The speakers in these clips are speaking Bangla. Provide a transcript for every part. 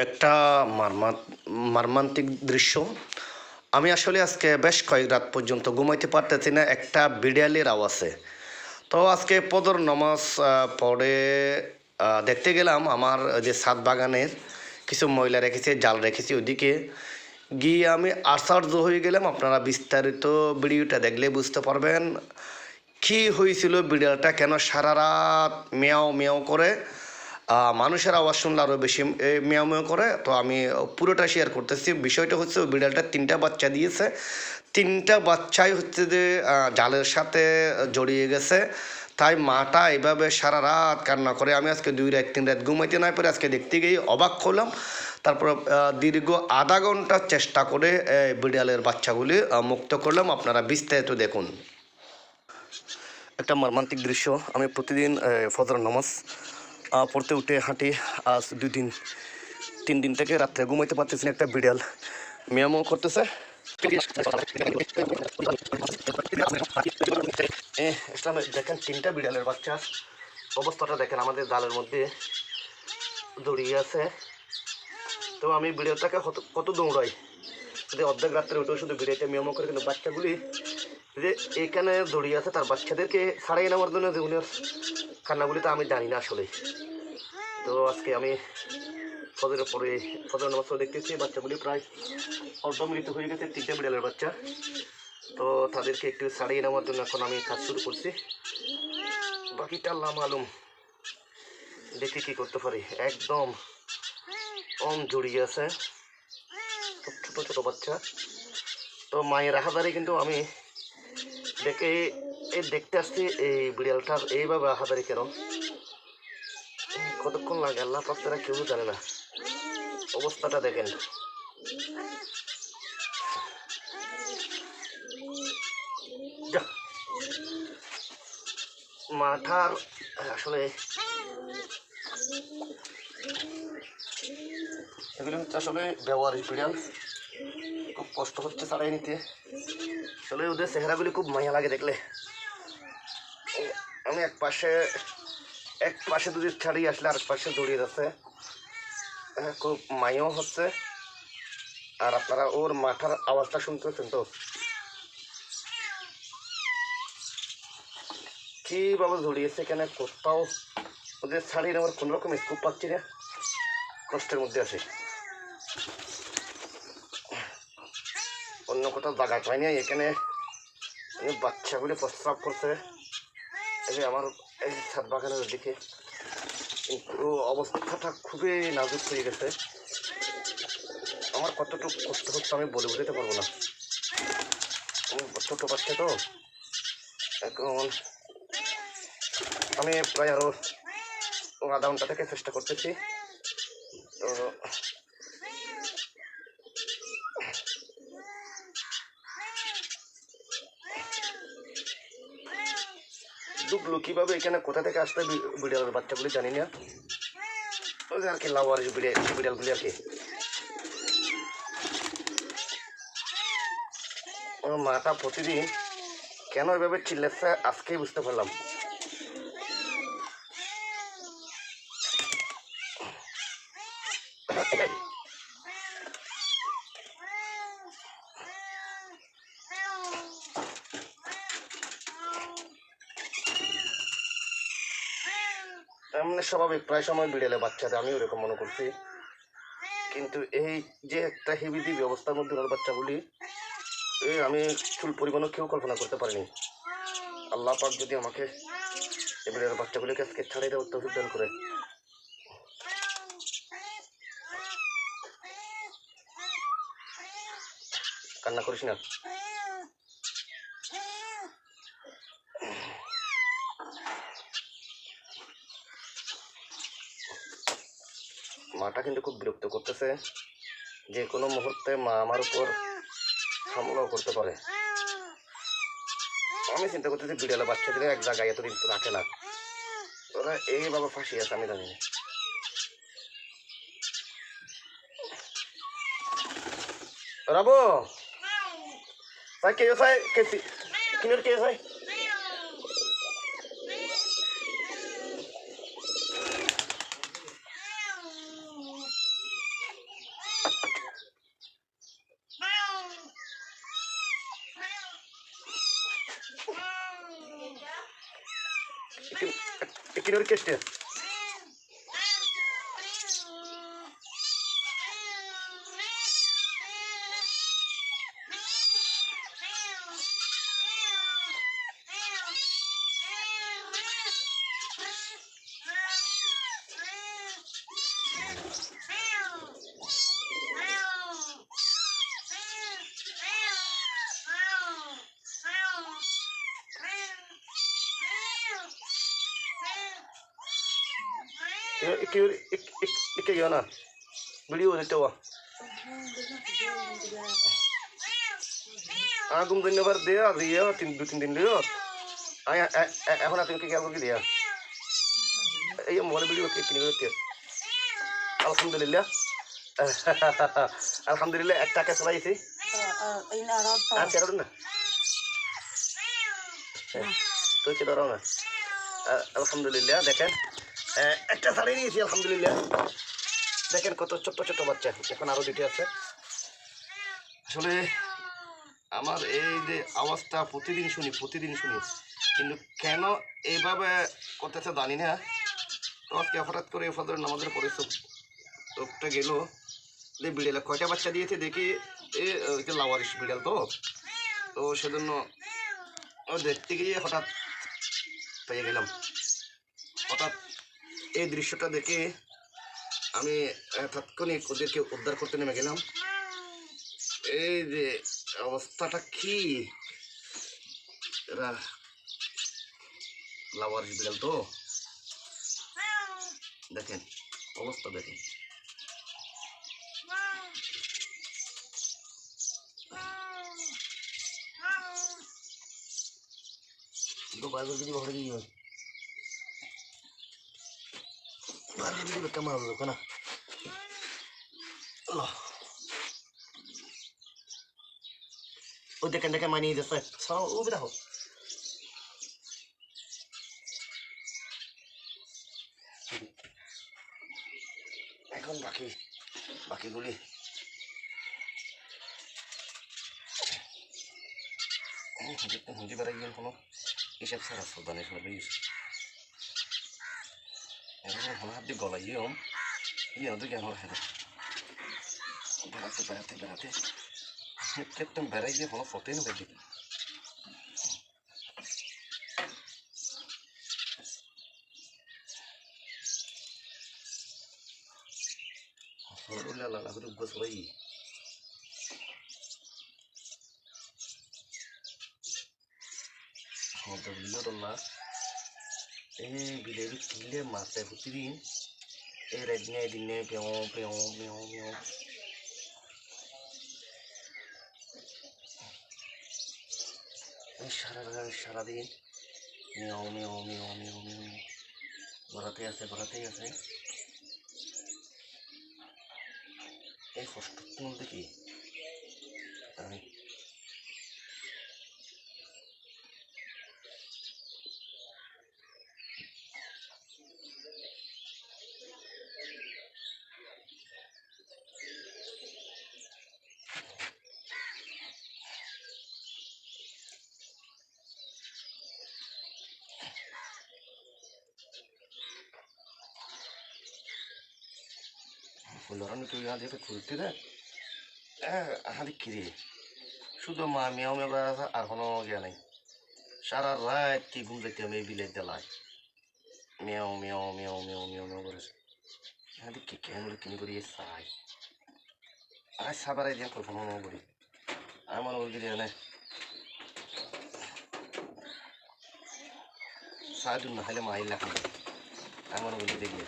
একটা মর্মান্তিক দৃশ্য। আমি আসলে আজকে বেশ কয়েক রাত পর্যন্ত ঘুমাইতে পারতেছি না একটা বিড়ালের আওয়াজে। তো আজকে ফজর নামাজ পড়ে দেখতে গেলাম আমার যে ছাদ বাগানের কিছু ময়লা রেখেছে, জাল রেখেছি, ওইদিকে গিয়ে আমি আশ্চর্য হয়ে গেলাম। আপনারা বিস্তারিত ভিডিওটা দেখলে বুঝতে পারবেন কী হয়েছিল। বিড়ালটা কেন সারা রাত মেয়াও মেয়াও করে, মানুষের আওয়াজ শুনলে আরও বেশি মেয়াও মেয়াও করে। তো আমি পুরোটা শেয়ার করতেছি। বিষয়টা হচ্ছে ওই বিড়ালটা 3টা বাচ্চা দিয়েছে। 3টা বাচ্চাই হচ্ছে যে জালের সাথে জড়িয়ে গেছে। তাই মাটা এভাবে সারা রাত কান্না করে। আমি আজকে 2 রাত 3 রাত ঘুমাইতে না পারে আজকে দেখতে গিয়ে অবাক হলাম। তারপর দীর্ঘ আধা ঘন্টা চেষ্টা করে বিড়ালের বাচ্চাগুলি মুক্ত করলাম। আপনারা বিস্তারিত দেখুন। একটা মর্মান্তিক দৃশ্য। আমি প্রতিদিন ফজর নামাজ পড়তে উঠে হাঁটি। আজ 2 দিন 3 দিন থেকে রাত্রে ঘুমাইতে পারতেছি না। একটা বিড়াল মিয়াও করতেছে। দেখেন 3টা বিড়ালের বাচ্চা অবস্থাটা দেখেন, আমাদের জালের মধ্যে দড়িয়ে আছে। তো আমি বিড়ালটাকে কত দৌড়াই, যদি অর্ধেক রাত্রে উঠেও শুধু বিড়ালটা মিয়াও করে, কিন্তু বাচ্চাগুলি যে এখানে দড়িয়ে আছে তার বাচ্চাদেরকে ছাড়াই নেওয়ার জন্য যে উনি কান্নাগুলি তো আমি জানি না আসলে। তো আজকে আমি ফজরের পরে ফজর নামাজ দেখতেছি বাচ্চাগুলি প্রায় অর্ধমৃত হয়ে গেছে, 3টে বিড়ালের বাচ্চা। তো তাদেরকে একটু ছাড়িয়ে নেওয়ার জন্য এখন আমি কাজ শুরু করছি। বাকিটা আল্লাহ মালুম, দেখি কি করতে পারি। একদম জড়িয়ে আছে, খুব ছোটো ছোটো বাচ্চা। তো মায়ের আহাদারি কিন্তু আমি দেখতে আসছি এই বিড়ালটার এইভাবে আহাদারি কেন, কতক্ষণ লাগে আল্লাহ পাক তারা কেউ জানে না। অবস্থাটা দেখেন। মাঠার আসলে এগুলো হচ্ছে আসলে ব্যবহারিক বিড়াল, খুব কষ্ট হচ্ছে ছাড়াই নিতে। আসলে ওদের চেহারাগুলি খুব মায়া লাগে দেখলে। আমি এক পাশে যদি ছাড়িয়ে আসলে আরেক পাশে দৌড়িয়ে যাচ্ছে, খুব মায়াও হচ্ছে। আর আপনারা ওর মাথার আওয়াজটা শুনতেছেন তো, কীভাবে দৌড়িয়েছে এখানে। কোথাও ওদের ছাড়িয়ে নেওয়ার কোনো রকম স্কোপ পাচ্ছি না, কষ্টের মধ্যে আছে। অন্য কোথাও জায়গা পাইনি, এখানে বাচ্চাগুলি প্রস্রাব করছে এই যে আমার এই ছাদ বাগানের দিকে। কিন্তু অবস্থাটা খুবই নাজুক হয়ে গেছে। আমার কতটুকু কষ্ট হচ্ছে আমি বলে বোঝাতে পারবো না। ছোটো বাচ্চা তো, এখন আমি প্রায় আরও আধা ঘন্টা থেকে চেষ্টা করতেছি। তো ডুবলো কীভাবে এখানে, কোথা থেকে আসলে বিড়ালের বাচ্চাগুলি জানি না। ওই যে আর কি লাওয়ারিস বিড়ালগুলি আর কি। আমার মাটা প্রতিদিন কেন এভাবে চিল্লাচ্ছে আজকেই বুঝতে পারলাম। এমনি স্বাভাবিক প্রায় সময় বিড়ালে বাচ্চাদের আমি ওরকম মনে করছি, কিন্তু এই যে একটা হেবিদি ব্যবস্থার মধ্যে ওর বাচ্চাগুলি, আমি চুল পরিমাণও কেউ কল্পনা করতে পারিনি। আল্লাহ পাক যদি আমাকে এই বিড়ালের বাচ্চাগুলিকে আজকে ছাড়িয়ে দেওয়ার তৌফিক দান করে। কান্না করিস না। মাটা কিন্তু খুব বিরক্ত করতেছে, যে কোনো মুহূর্তে মা আমার উপর হামলাও করতে পারে। আমি চিন্তা করতেছি বিড়ালের বাচ্চা দিলে এক জায়গায় এতদিন তো রাখে না, ওরা এইভাবে ফাঁসিয়ে আছে আমি জানি না। রাবো তাই কে কিনের কে হয়। Ekin orkestra. Iki gimana? Video itu wah. Aku mungkin never dia, dia 3 दिन dulu. Aku nanti kayak apa gitu ya? Iya mau video kayak gini gitu. Alhamdulillah. Alhamdulillah একটা কেস লাইছি আচ্ছা রোড না তো কি ধরো না আলহামদুলিল্লাহ দেখেন একটা শাড়ি নিয়েছি আলহামদুলিল্লাহ দেখেন কত ছোট ছোট বাচ্চা এখন আরো দুটি আছে আসলে আমার এই যে আওয়াজটা প্রতিদিন শুনি কিন্তু কেন এইভাবে করতেছে জানি না তো আজকে হঠাৎ করে ফজরের নামাজের পরে চোখটা গেল বিড়ালে কয়টা বাচ্চা দিয়েছে দেখি লাওয়ারিশ বিড়াল তো সেজন্য দেখতে গিয়ে হঠাৎ পেয়ে গেলাম হঠাৎ এই দৃশ্যটা দেখে আমি তাৎক্ষণিক ওদেরকে উদ্ধার করতে নেমে গেলাম এই যে অবস্থাটা কি এরা লাওয়ারিশ বিড়াল তো দেখেন অবস্থা দেখেন तो बार बार वीडियो बढ़ गई है बार बार वीडियो कम आ रहा है ना लो वो देखें मानी जैसे सारा वो भी रहो এখন বাকিগুলি হুঁজি বেড়াই গেল কোনো এসব ছাড়া সদানে সবাই এখন হাত দিয়ে গলাইও ইয়ে ওদের কেন হেঁটে বেড়াতে একদম বেড়াই গিয়ে কোনো ফটোই না দেখি লালা করে উগ্র সবাই বিনোদনা এই বিলের কিলে মাছে প্রতিদিন এই রেডিনে দিনে পেও সারাদিন মেও ঘোরাতেই আছে এই কষ্ট দেখি আমি ফুলরানো তুই আজ খুলতে দে হাতে কিরে শুধু মা মেও আর কোনো ইয়ে নাই সারা রাত কি ঘুম যাইতে আমি বিলের দেলায় মেও করেছে হাতে কি কেমন কিনে করি চাই আর সাবারাই দিয়ে কল্পনা করি আমি মনে করি এনে সাহায্য না খাইলে মাইল রাখি আমি মনে করি দেখি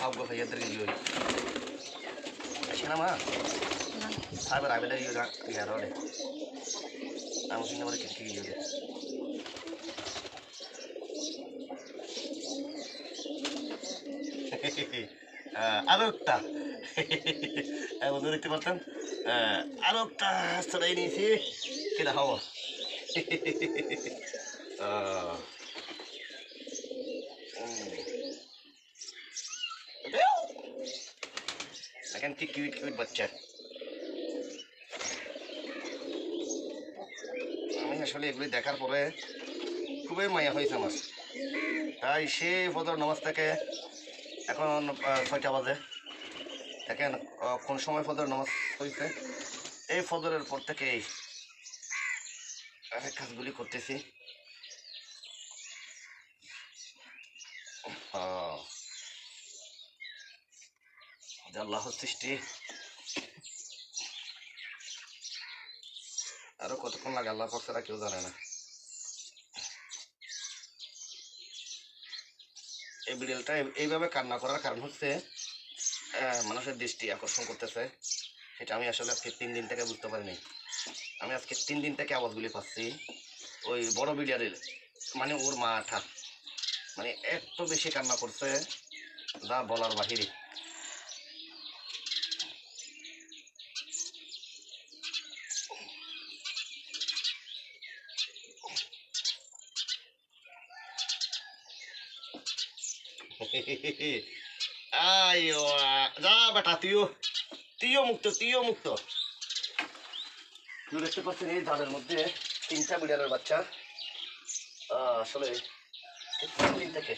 Sao có phải yên tĩnh rồi? Xin lắm à? Sai bữa nay bên đây rồi đó, nhà đó này. Anh xin nó đi kỹ rồi. Aduh ta. Aku udah দেখতে পারতেন আরো একটা চড়াই নিয়েছি কেটা হব দেখেন কি কিউট কিউট বাচ্চা। আমি আসলে এগুলি দেখার পরে খুবই মায়া হয়েছে আমার। তাই সেই ফজর নামাজ থেকে এখন 6টা বাজে। দেখেন কোন সময় ফজর নামাজ হয়েছে। এই ফজরের পর থেকে এই কাজগুলি করতেছি। আল্লাহর সৃষ্টি, আরো কতক্ষণ লাগে আল্লাহ পাক ছাড়া কেউ জানে না। এই বিড়ালটা এইভাবে কান্না করার কারণ হচ্ছে মানুষের দৃষ্টি আকর্ষণ করতেছে। এটা আমি আসলে আজকে 3 দিন থেকে বুঝতে পারিনি। আমি আজকে 3 দিন থেকে আওয়াজগুলি পাচ্ছি ওই বড় বিড়ালের, মানে ওর মাটা মানে এত বেশি কান্না করছে যা বলার বাহিরে। আইও যা বেটা, তুইও মুক্ত, তুইও মুক্ত। দেখতে পাচ্ছেন এই ধানের মধ্যে 3টা বিড়ালের বাচ্চা আসলে 3 দিন থেকে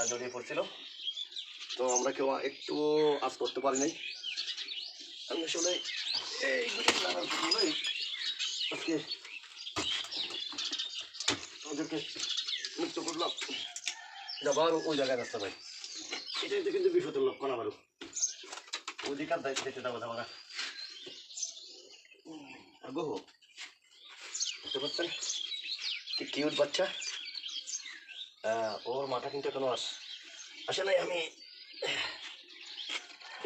জড়িয়ে পড়ছিল। তো আমরা কেউ একটু আজ করতে পারি নাই। আমি আসলে আজকে ওদেরকে মুক্ত করলাম। আবার ওই জায়গায় রাস্তা ভাই, এটাই তো কিন্তু বিপদের লক্ষণ। আবারও ওদিকার দায়িত্ব দিতে দেবো আমরা গো। বুঝতে পারছেন কি কিউট বাচ্চা। ওর মাটা কিন্তু এখনো আসে নাই। আমি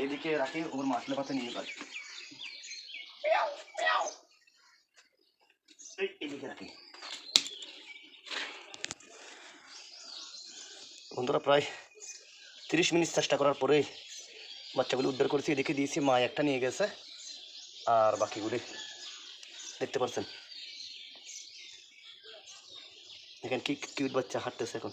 এদিকে রাখি, ওর মাছলে পাতে নিয়ে পারি এদিকে রাখি। বন্ধুরা প্রায় 30 মিনিট চেষ্টা করার পরে বাচ্চাগুলি উদ্ধার করেছি। এদিকে দিয়েছি, মা একটা নিয়ে গেছে আর বাকিগুলি দেখতে পাচ্ছেন। দেখেন কি কিউট বাচ্চা হাঁটতেছে এখন।